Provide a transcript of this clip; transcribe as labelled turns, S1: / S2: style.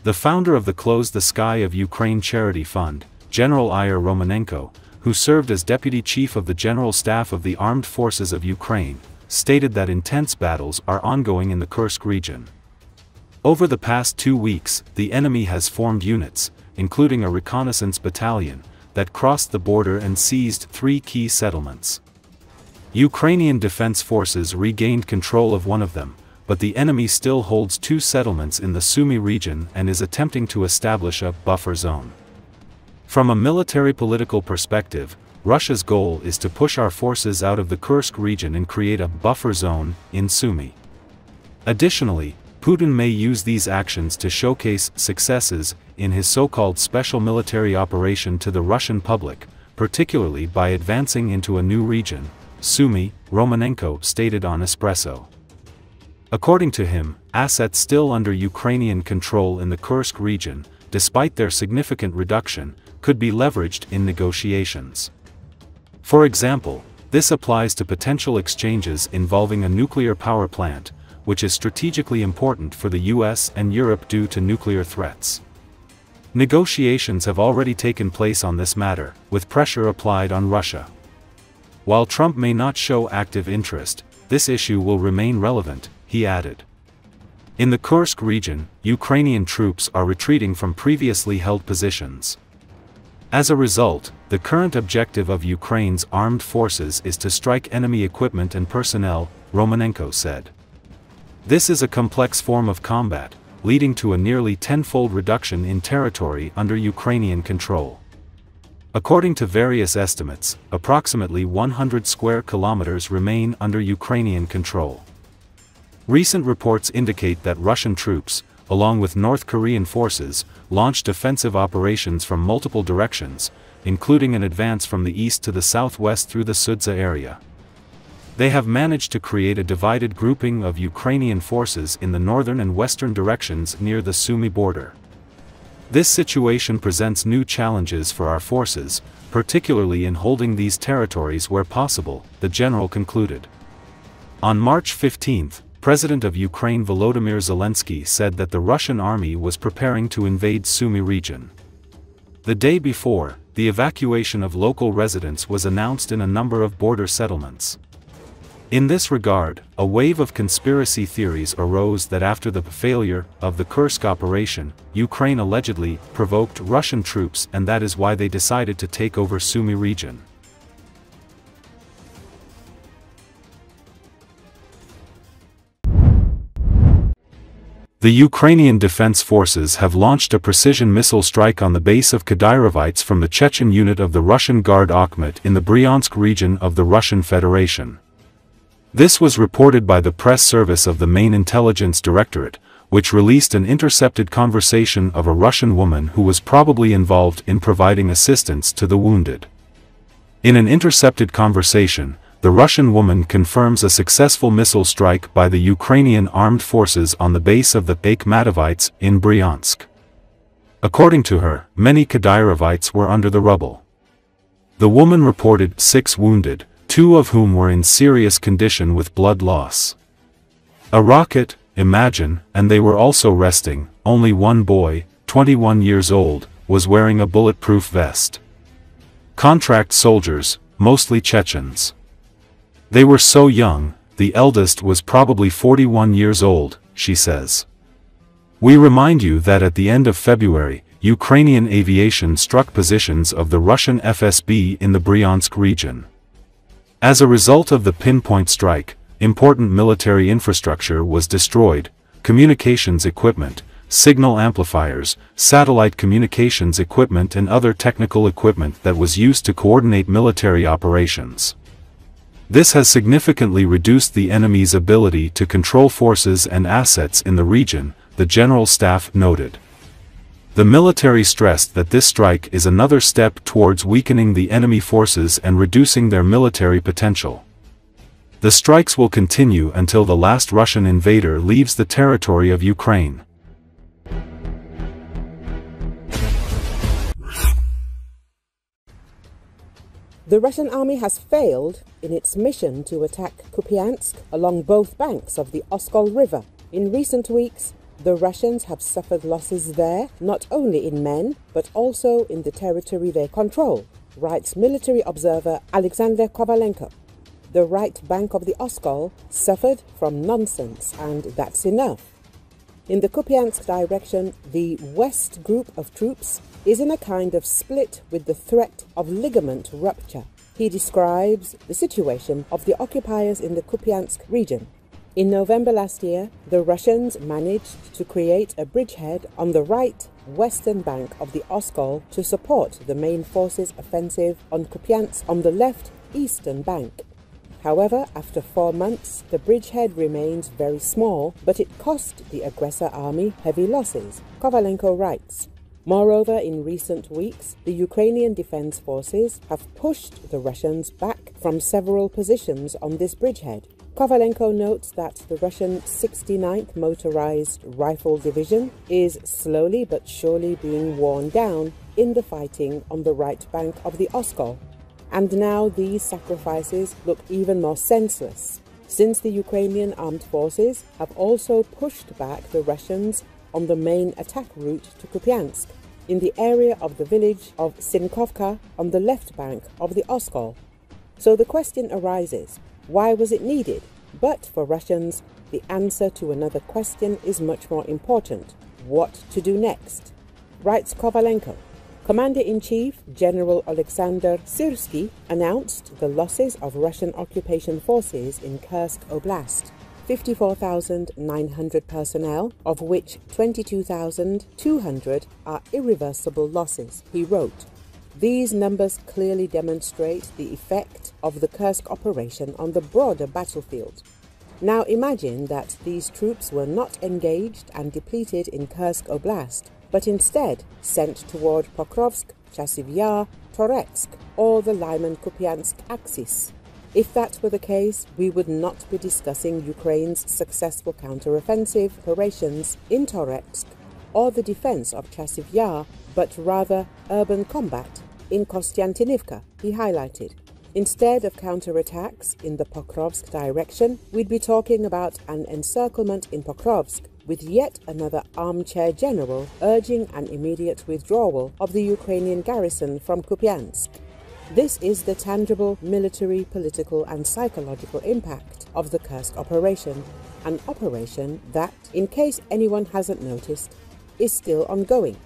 S1: The founder of the Close the Sky of Ukraine charity fund, General Ihor Romanenko, who served as deputy chief of the General Staff of the Armed Forces of Ukraine, stated that intense battles are ongoing in the Kursk region. Over the past 2 weeks, the enemy has formed units, including a reconnaissance battalion, that crossed the border and seized 3 key settlements. Ukrainian defense forces regained control of one of them, but the enemy still holds 2 settlements in the Sumy region and is attempting to establish a buffer zone. From a military-political perspective, Russia's goal is to push our forces out of the Kursk region and create a buffer zone in Sumy. Additionally, Putin may use these actions to showcase successes in his so-called special military operation to the Russian public, particularly by advancing into a new region, Sumy, Romanenko stated on Espreso. According to him, assets still under Ukrainian control in the Kursk region, despite their significant reduction, could be leveraged in negotiations. For example, this applies to potential exchanges involving a nuclear power plant, which is strategically important for the US and Europe due to nuclear threats. Negotiations have already taken place on this matter, with pressure applied on Russia. While Trump may not show active interest, this issue will remain relevant, he added. In the Kursk region, Ukrainian troops are retreating from previously held positions. As a result, the current objective of Ukraine's armed forces is to strike enemy equipment and personnel, Romanenko said. This is a complex form of combat, leading to a nearly 10-fold reduction in territory under Ukrainian control. According to various estimates, approximately 100 square kilometers remain under Ukrainian control. Recent reports indicate that Russian troops, along with North Korean forces, launched offensive operations from multiple directions, including an advance from the east to the southwest through the Sudza area. They have managed to create a divided grouping of Ukrainian forces in the northern and western directions near the Sumy border. This situation presents new challenges for our forces, particularly in holding these territories where possible, the general concluded. On March 15, President of Ukraine Volodymyr Zelenski said that the Russian army was preparing to invade Sumy region. The day before, the evacuation of local residents was announced in a number of border settlements. In this regard, a wave of conspiracy theories arose that after the failure of the Kursk operation, Ukraine allegedly provoked Russian troops, and that is why they decided to take over Sumy region. The Ukrainian Defense Forces have launched a precision missile strike on the base of Kadirovites from the Chechen unit of the Russian Guard Akhmet in the Bryansk region of the Russian Federation. This was reported by the press service of the main intelligence directorate, which released an intercepted conversation of a Russian woman who was probably involved in providing assistance to the wounded. In an intercepted conversation, the Russian woman confirms a successful missile strike by the Ukrainian armed forces on the base of the Akhmetovites in Bryansk. According to her, many Kadirovites were under the rubble. The woman reported 6 wounded, 2 of whom were in serious condition with blood loss. A rocket, imagine, and they were also resting. Only one boy, 21 years old, was wearing a bulletproof vest. Contract soldiers, mostly Chechens. They were so young, the eldest was probably 41 years old, she says. We remind you that at the end of February, Ukrainian aviation struck positions of the Russian FSB in the Bryansk region. As a result of the pinpoint strike, important military infrastructure was destroyed, communications equipment, signal amplifiers, satellite communications equipment and other technical equipment that was used to coordinate military operations. This has significantly reduced the enemy's ability to control forces and assets in the region, the General Staff noted. The military stressed that this strike is another step towards weakening the enemy forces and reducing their military potential. The strikes will continue until the last Russian invader leaves the territory of Ukraine.
S2: The Russian army has failed in its mission to attack Kupiansk along both banks of the Oskol River. In recent weeks, The Russians have suffered losses there, not only in men, but also in the territory they control, writes military observer Alexander Kovalenko. The right bank of the Oskol suffered from nonsense, and that's enough. In the Kupiansk direction, the West group of troops is in a kind of split with the threat of ligament rupture. He describes the situation of the occupiers in the Kupiansk region. In November last year, the Russians managed to create a bridgehead on the right western bank of the Oskol to support the main forces' offensive on Kupiansk on the left eastern bank. However, after 4 months, the bridgehead remains very small, but it cost the aggressor army heavy losses, Kovalenko writes. Moreover, in recent weeks, the Ukrainian defense forces have pushed the Russians back from several positions on this bridgehead. Kovalenko notes that the Russian 69th Motorized Rifle Division is slowly but surely being worn down in the fighting on the right bank of the Oskol. And now these sacrifices look even more senseless, since the Ukrainian armed forces have also pushed back the Russians on the main attack route to Kupiansk, in the area of the village of Sinkovka on the left bank of the Oskol. So the question arises, why was it needed? But for Russians, the answer to another question is much more important. What to do next? Writes Kovalenko. Commander-in-Chief General Alexander Syrsky announced the losses of Russian occupation forces in Kursk Oblast. 54,900 personnel, of which 22,200 are irreversible losses, he wrote. These numbers clearly demonstrate the effect of the Kursk operation on the broader battlefield. Now imagine that these troops were not engaged and depleted in Kursk Oblast, but instead sent toward Pokrovsk, Chasiv Yar, Toretsk, or the Lyman-Kupiansk axis. If that were the case, we would not be discussing Ukraine's successful counter-offensive operations in Toretsk or the defense of Chasiv Yar, but rather urban combat in Kostiantynivka, he highlighted. Instead of counterattacks in the Pokrovsk direction, we'd be talking about an encirclement in Pokrovsk, with yet another armchair general urging an immediate withdrawal of the Ukrainian garrison from Kupiansk. This is the tangible military, political and psychological impact of the Kursk operation, an operation that, in case anyone hasn't noticed, is still ongoing.